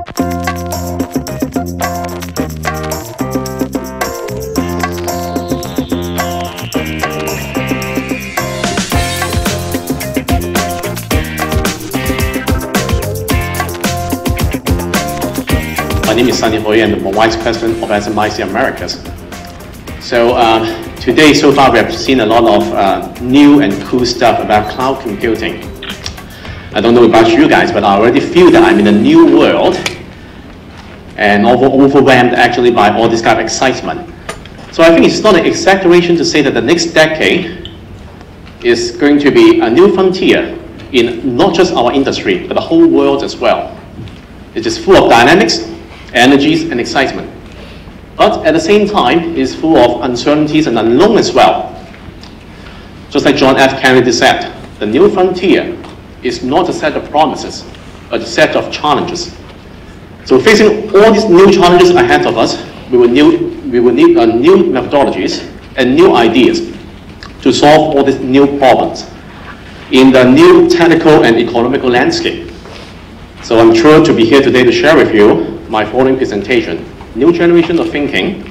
My name is Sunny Hoy, and I'm the Vice President of SMIC Americas. So today, so far, we have seen a lot of new and cool stuff about cloud computing. I don't know about you guys, but I already feel that I'm in a new world and overwhelmed actually by all this kind of excitement. So I think it's not an exaggeration to say that the next decade is going to be a new frontier in not just our industry, but the whole world as well. It is full of dynamics, energies, and excitement. But at the same time, it's full of uncertainties and unknown as well. Just like John F. Kennedy said, the new frontier is not a set of promises, but a set of challenges. So facing all these new challenges ahead of us, we will need new methodologies and new ideas to solve all these new problems in the new technical and economical landscape. So I'm thrilled to be here today to share with you my following presentation, New Generation of Thinking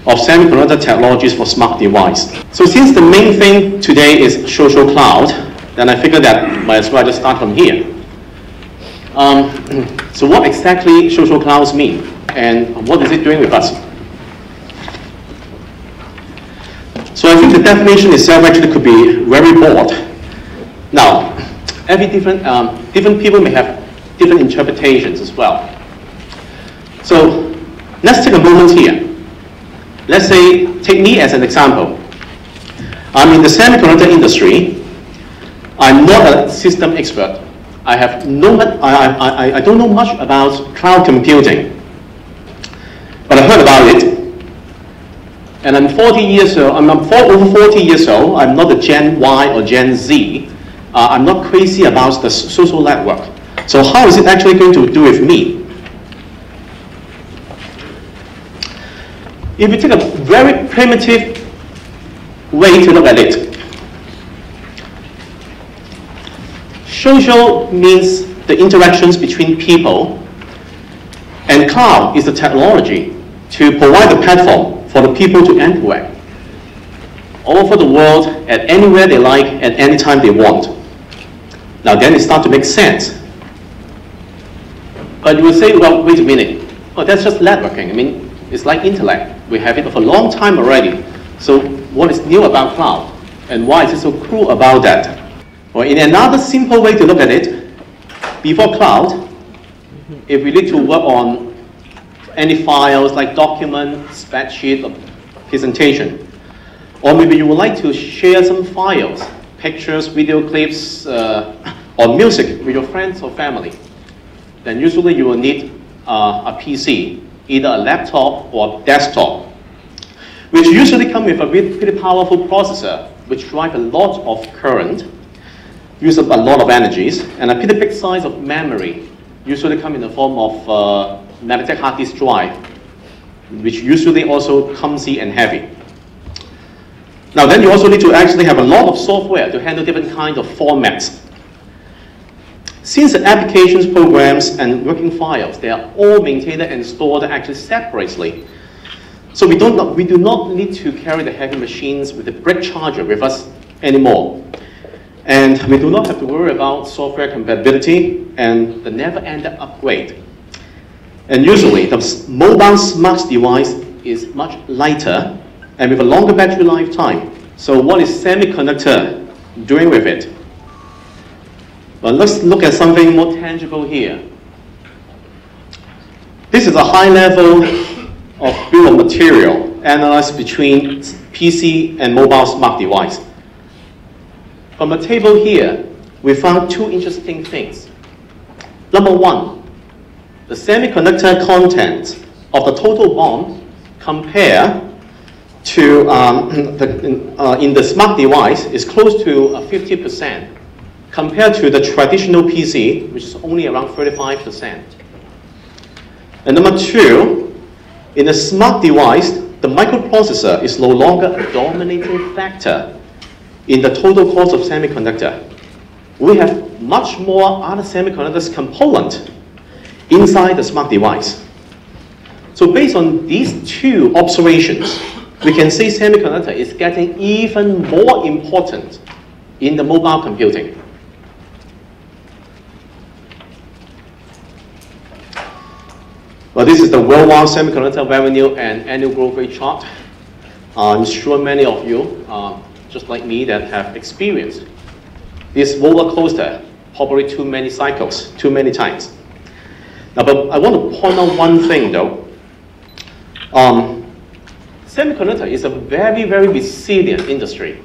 of Semiconductor Technologies for Smart Device. So since the main thing today is social cloud, then I figured that might as well just start from here. So what exactly social clouds mean, and what is it doing with us? So I think the definition itself actually could be very broad. Now, different people may have different interpretations as well. So let's take a moment here. Let's say, take me as an example. I'm in the semiconductor industry. I'm not a system expert. I don't know much about cloud computing, but I heard about it. And I'm 40 years old. I'm over 40 years old. I'm not a Gen Y or Gen Z. I'm not crazy about the social network. So how is it actually going to do with me? If you take a very primitive way to look at it, social means the interactions between people, and cloud is the technology to provide the platform for the people to interact all over the world at anywhere they like, at any time they want. Now then it starts to make sense. But you will say, well, wait a minute. Oh, that's just networking. I mean, it's like intellect. We have it for a long time already. So what is new about cloud? And why is it so cool about that? Well, in another simple way to look at it, before cloud, if we need to work on any files like document, spreadsheet, or presentation, or maybe you would like to share some files, pictures, video clips, or music with your friends or family, then usually you will need a PC, either a laptop or a desktop, which usually come with a pretty powerful processor, which drive a lot of current, use up a lot of energies, and a pretty big size of memory, usually come in the form of magnetic hard disk drive, which usually also clumsy and heavy. Now then you also need to actually have a lot of software to handle different kinds of formats. Since the applications, programs, and working files, they are all maintained and stored actually separately. So we do not need to carry the heavy machines with the brick charger with us anymore. And we do not have to worry about software compatibility and the never-ending upgrade. And usually, the mobile smart device is much lighter and with a longer battery lifetime. So what is semiconductor doing with it? Well, let's look at something more tangible here. This is a high level of bill of material analyzed between PC and mobile smart device. From the table here, we found two interesting things. Number one, the semiconductor content of the total BOM compare to in the smart device is close to 50%. Compared to the traditional PC, which is only around 35%. And number two, in a smart device, the microprocessor is no longer a dominating factor in the total cost of semiconductor. We have much more other semiconductors component inside the smart device. So based on these two observations, we can say semiconductor is getting even more important in the mobile computing. Well, this is the worldwide semiconductor revenue and annual growth rate chart. I'm sure many of you, just like me, that have experienced this roller coaster probably too many cycles, too many times. Now, but I want to point out one thing though. Semiconductor is a very, very resilient industry.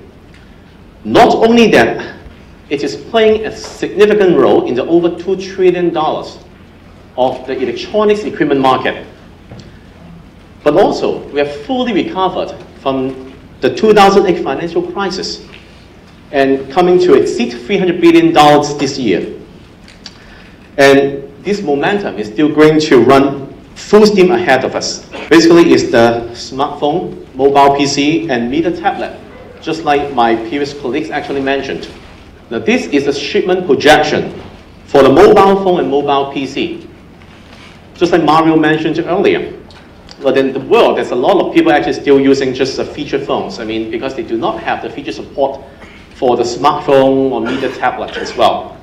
Not only that, it is playing a significant role in the over $2 trillion of the electronics equipment market. But also, we have fully recovered from the 2008 financial crisis and coming to exceed $300 billion this year. And this momentum is still going to run full steam ahead of us. Basically, it's the smartphone, mobile PC, and media tablet, just like my previous colleagues actually mentioned. Now, this is a shipment projection for the mobile phone and mobile PC. Just like Mario mentioned earlier. But in the world, there's a lot of people actually still using just feature phones. I mean, because they do not have the feature support for the smartphone or media tablet as well.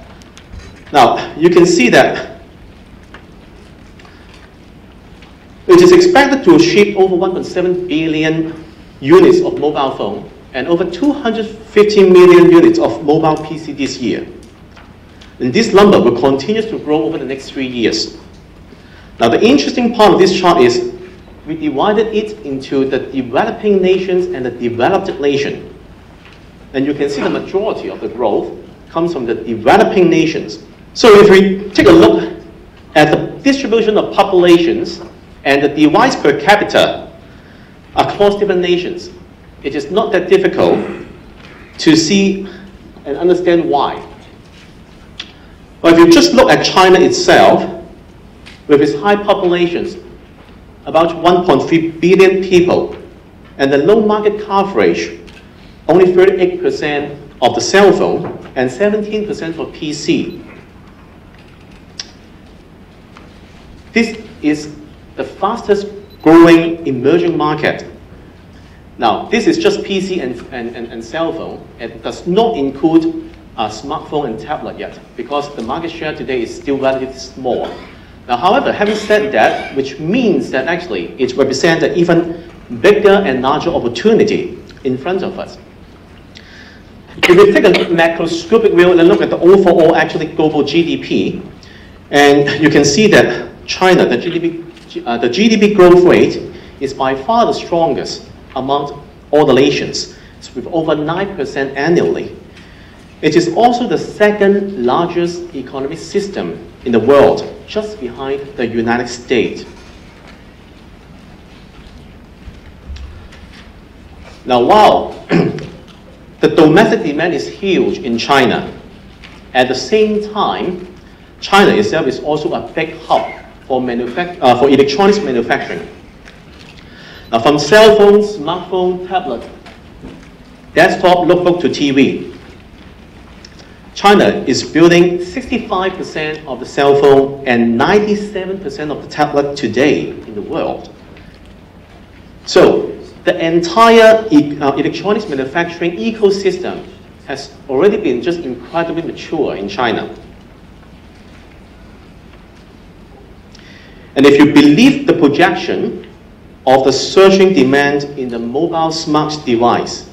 Now, you can see that it is expected to ship over 1.7 billion units of mobile phone and over 250 million units of mobile PC this year. And this number will continue to grow over the next 3 years. Now, the interesting part of this chart is we divided it into the developing nations and the developed nation. And you can see the majority of the growth comes from the developing nations. So if we take a look at the distribution of populations and the device per capita across different nations, it is not that difficult to see and understand why. But if you just look at China itself, with its high populations, about 1.3 billion people, and the low market coverage, only 38% of the cell phone and 17% for PC. This is the fastest growing emerging market. Now, this is just PC and cell phone. It does not include a smartphone and tablet yet, because the market share today is still relatively small. Now, however, having said that, which means that actually it represents an even bigger and larger opportunity in front of us. If we take a macroscopic view and look at the overall actually global GDP, and you can see that China, the GDP growth rate is by far the strongest among all the nations. It's with over 9% annually. It is also the second largest economic system in the world, just behind the United States. Now, while the domestic demand is huge in China, at the same time, China itself is also a big hub for electronics manufacturing. Now, from cell phone, smartphone, tablet, desktop, notebook to TV, China is building 65% of the cell phone and 97% of the tablet today in the world. So the entire electronics manufacturing ecosystem has already been just incredibly mature in China. And if you believe the projection of the surging demand in the mobile smart device,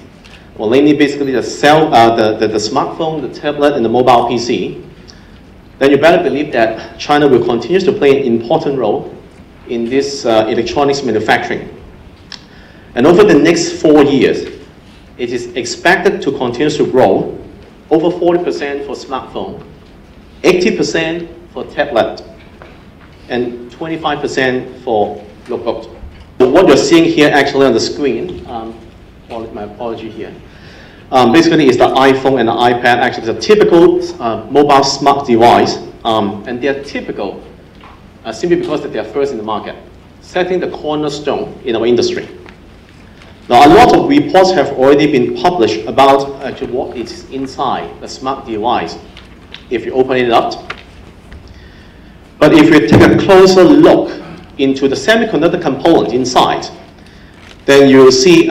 well, namely basically the smartphone, the tablet, and the mobile PC, then you better believe that China will continue to play an important role in this electronics manufacturing. And over the next 4 years, it is expected to continue to grow over 40% for smartphone, 80% for tablet, and 25% for notebook. So what you're seeing here actually on the screen, my apology here, basically is the iPhone and the iPad. Actually, it's a typical mobile smart device, and they're typical simply because they're first in the market, setting the cornerstone in our industry. Now, a lot of reports have already been published about actually what is inside the smart device if you open it up. But if you take a closer look into the semiconductor component inside, then you'll see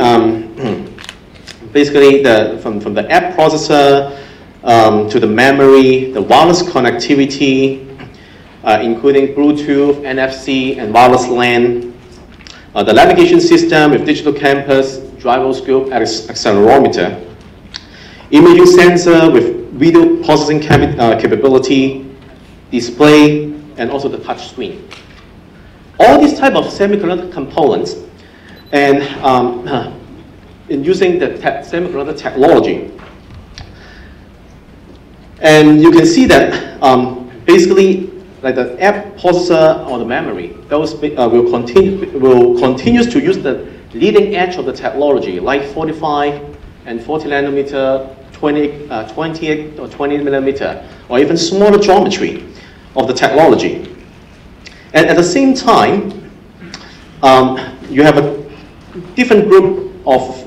basically from the app processor to the memory, the wireless connectivity, including Bluetooth, NFC, and wireless LAN, the navigation system with digital compass, gyroscope, accelerometer, imaging sensor with video processing capability, display, and also the touch screen. All these type of semiconductor components, and in using the semiconductor technology. And you can see that basically, like the app processor or the memory, those will continue to use the leading edge of the technology, like 45 and 40 nanometer, 28 or 20 millimeter, or even smaller geometry of the technology. And at the same time, you have a different group of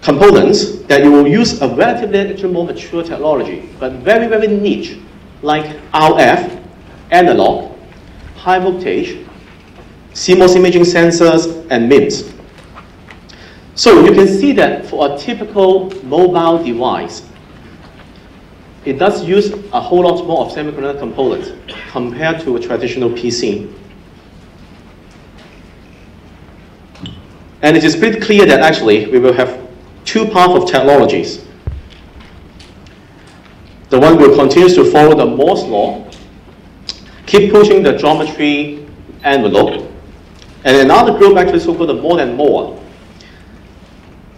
components that you will use a relatively more mature technology, but very, very niche, like RF, analog, high voltage, CMOS imaging sensors, and MIMS. So you can see that for a typical mobile device, it does use a whole lot more of semiconductor components compared to a traditional PC. And it is pretty clear that actually we will have two paths of technologies. The one will continue to follow the Moore's law, keep pushing the geometry envelope, and another group actually so-called the more and more,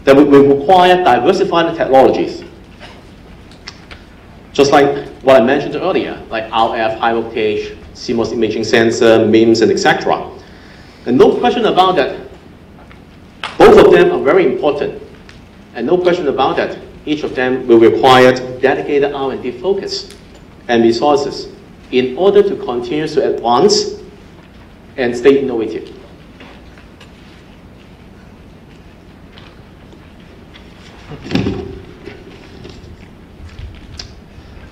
that will require diversified technologies. Just like what I mentioned earlier, like RF, high voltage, CMOS imaging sensor, MIMS, and etc. And no question about that, both of them are very important. And no question about that, each of them will require dedicated R&D focus and resources in order to continue to advance and stay innovative.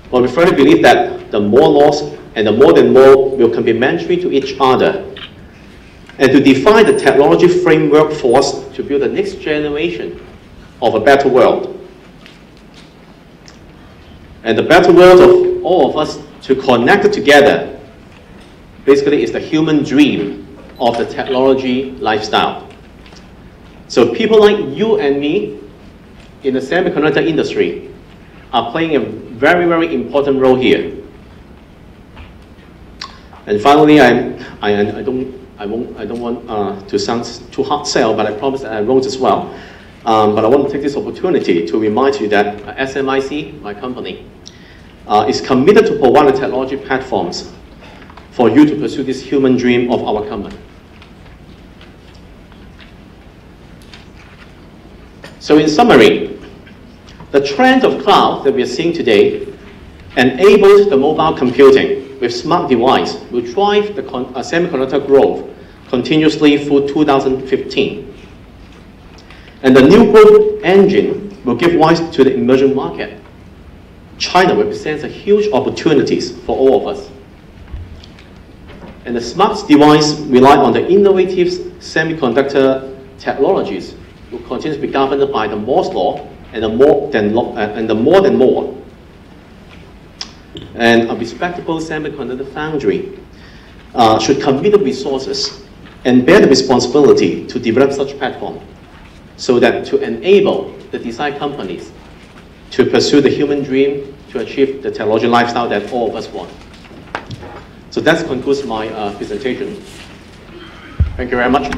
Well, we firmly believe that the Moore laws and the more and more will complementary to each other, and to define the technology framework for us to build the next generation of a better world. And the better world of all of us to connect together basically is the human dream of the technology lifestyle. So people like you and me in the semiconductor industry are playing a very, very important role here. And finally, I don't want to sound too hard sell, but I promise that I won't as well. But I want to take this opportunity to remind you that SMIC, my company, is committed to provide the technology platforms for you to pursue this human dream of our company. So in summary, the trend of cloud that we are seeing today enabled the mobile computing with smart device will drive the semiconductor growth continuously through 2015. And the new growth engine will give rise to the emerging market. China represents a huge opportunities for all of us. And the smart device rely on the innovative semiconductor technologies will continue to be governed by the Moore's law and the more than more. And a respectable semiconductor foundry should commit the resources and bear the responsibility to develop such platform so that to enable the design companies to pursue the human dream to achieve the technology lifestyle that all of us want. So that concludes my presentation. Thank you very much.